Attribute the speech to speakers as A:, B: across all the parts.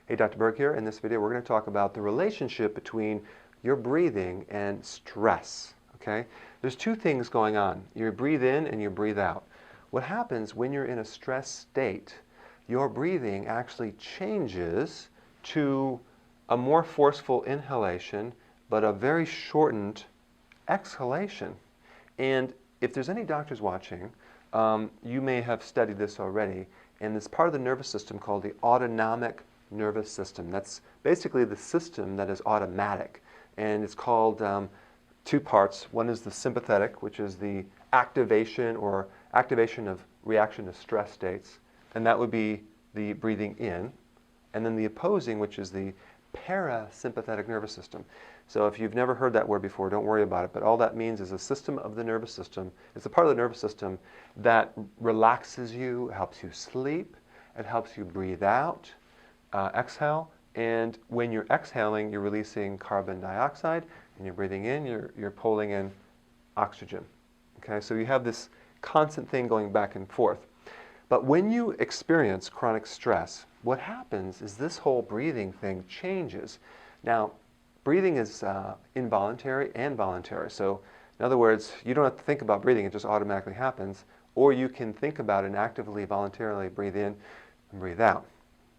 A: Hey, Dr. Berg here. In this video, we're going to talk about the relationship between your breathing and stress, okay? There's two things going on. You breathe in and you breathe out. What happens when you're in a stress state, your breathing actually changes to a more forceful inhalation, but a very shortened exhalation. And if there's any doctors watching, you may have studied this already, and it's part of the nervous system called the autonomic nervous system. That's basically the system that is automatic, and it's called two parts. One is the sympathetic, which is the activation of reaction to stress states, and that would be the breathing in, and then the opposing, which is the parasympathetic nervous system. So if you've never heard that word before, don't worry about it, but all that means is a system of the nervous system. It's a part of the nervous system that relaxes you, helps you sleep, it helps you breathe out, exhale, and when you're exhaling, you're releasing carbon dioxide, and you're breathing in, you're pulling in oxygen. Okay, so you have this constant thing going back and forth. But when you experience chronic stress, what happens is this whole breathing thing changes. Now, breathing is involuntary and voluntary. So, in other words, you don't have to think about breathing, it just automatically happens. Or you can think about it and actively, voluntarily breathe in and breathe out.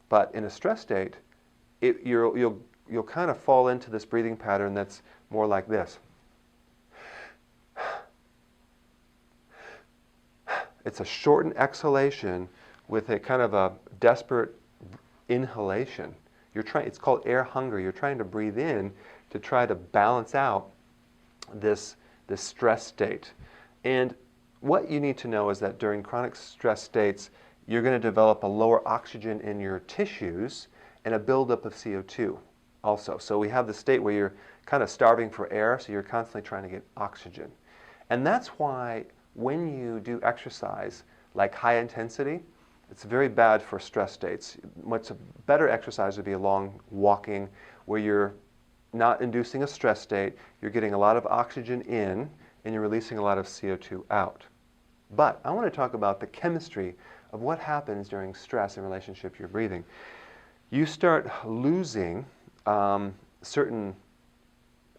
A: But in a stress state, you'll kind of fall into this breathing pattern that's more like this. It's a shortened exhalation with a kind of a desperate inhalation. It's called air hunger. You're trying to breathe in to try to balance out this stress state. And what you need to know is that during chronic stress states, you're going to develop a lower oxygen in your tissues and a buildup of CO2 also. So we have the state where you're kind of starving for air, so you're constantly trying to get oxygen. And that's why when you do exercise like high intensity, it's very bad for stress states. Much better exercise would be a long walking where you're not inducing a stress state, you're getting a lot of oxygen in, and you're releasing a lot of CO2 out. But I want to talk about the chemistry of what happens during stress in relationship to your breathing. You start losing certain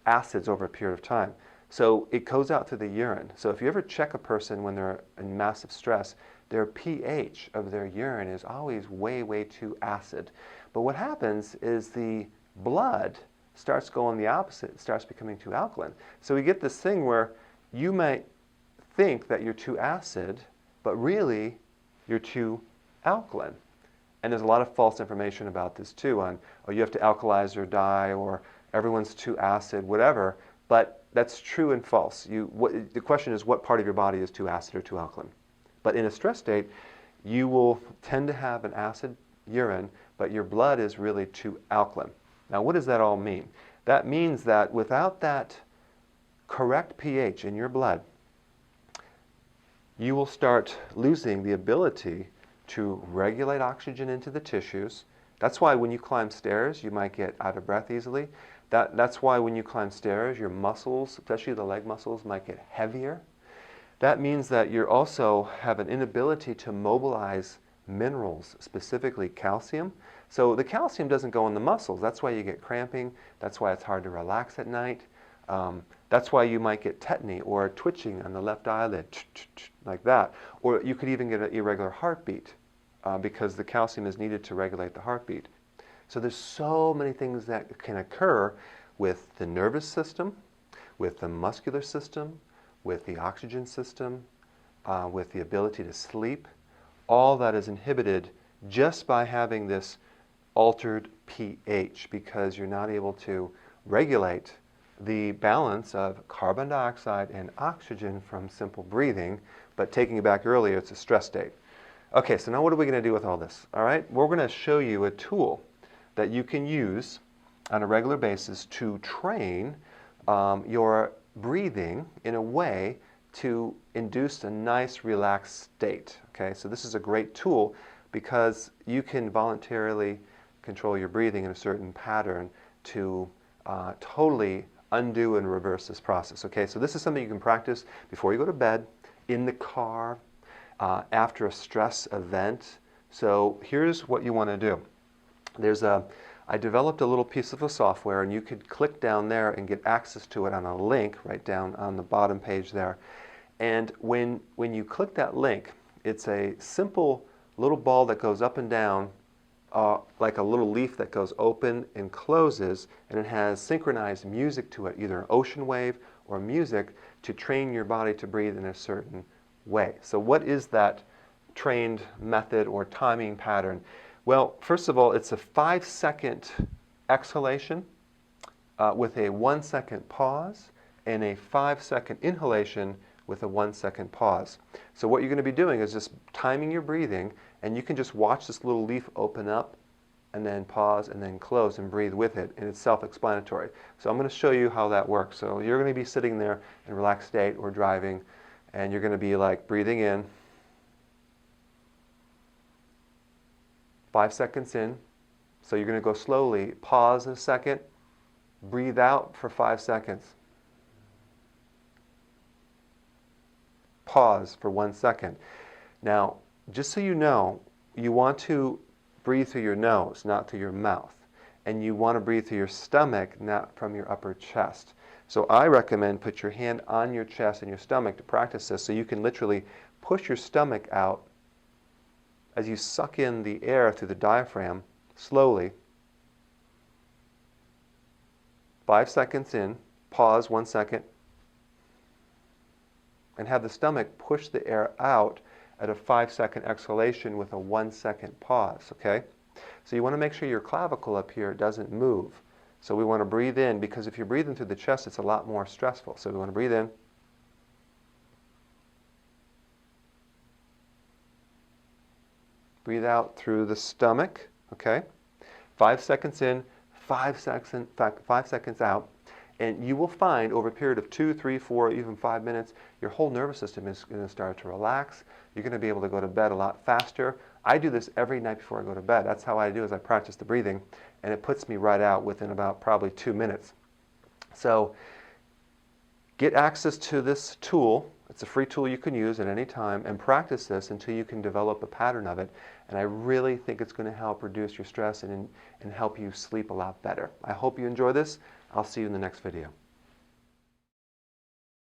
A: acids over a period of time. So it goes out through the urine. So if you ever check a person when they're in massive stress, their pH of their urine is always way, way too acid. But what happens is the blood starts going the opposite. It starts becoming too alkaline. So we get this thing where you might think that you're too acid, but really you're too alkaline. And there's a lot of false information about this too on, oh, you have to alkalize or die, or everyone's too acid, whatever. But that's true and false. The question is, what part of your body is too acid or too alkaline? But in a stress state, you will tend to have an acid urine, but your blood is really too alkaline. Now, what does that all mean? That means that without that correct pH in your blood, you will start losing the ability to regulate oxygen into the tissues. That's why when you climb stairs, you might get out of breath easily. That's why when you climb stairs, your muscles, especially the leg muscles, might get heavier. That means that you also have an inability to mobilize minerals, specifically calcium. So the calcium doesn't go in the muscles. That's why you get cramping. That's why it's hard to relax at night. That's why you might get tetany or twitching on the left eyelid, like that. Or you could even get an irregular heartbeat because the calcium is needed to regulate the heartbeat. So there's so many things that can occur with the nervous system, with the muscular system, with the oxygen system, with the ability to sleep. All that is inhibited just by having this altered pH because you're not able to regulate the balance of carbon dioxide and oxygen from simple breathing, but taking it back earlier, it's a stress state. Okay, so now what are we going to do with all this? All right, we're going to show you a tool that you can use on a regular basis to train your breathing in a way to induce a nice relaxed state. Okay, so this is a great tool because you can voluntarily control your breathing in a certain pattern to totally undo and reverse this process. Okay, so this is something you can practice before you go to bed, in the car, after a stress event. So here's what you want to do. I developed a little piece of a software, and you could click down there and get access to it on a link right down on the bottom page there. And when you click that link, it's a simple little ball that goes up and down, like a little leaf that goes open and closes, and it has synchronized music to it, either an ocean wave or music, to train your body to breathe in a certain way. So what is that trained method or timing pattern? Well, first of all, it's a 5-second exhalation with a 1-second pause, and a 5-second inhalation with a 1-second pause. So what you're going to be doing is just timing your breathing, and you can just watch this little leaf open up and then pause and then close and breathe with it, and it's self-explanatory. So I'm going to show you how that works. So you're going to be sitting there in relaxed state or driving, and you're going to be like breathing in, 5 seconds in. So you're going to go slowly, pause in a second, breathe out for 5 seconds. Pause for 1 second. Now, just so you know, you want to breathe through your nose, not through your mouth. And you want to breathe through your stomach, not from your upper chest. So I recommend put your hand on your chest and your stomach to practice this, so you can literally push your stomach out as you suck in the air through the diaphragm slowly. 5 seconds in, pause 1 second, and have the stomach push the air out at a 5-second exhalation with a 1-second pause, okay? So you want to make sure your clavicle up here doesn't move. So we want to breathe in, because if you're breathing through the chest, it's a lot more stressful. So we want to breathe in. Breathe out through the stomach, okay? 5 seconds in, 5 seconds out. And you will find over a period of 2, 3, 4, even 5 minutes, your whole nervous system is going to start to relax. You're going to be able to go to bed a lot faster. I do this every night before I go to bed. That's how I do, is I practice the breathing, and it puts me right out within about probably 2 minutes. So get access to this tool. It's a free tool you can use at any time, and practice this until you can develop a pattern of it. And I really think it's going to help reduce your stress and help you sleep a lot better. I hope you enjoy this. I'll see you in the next video.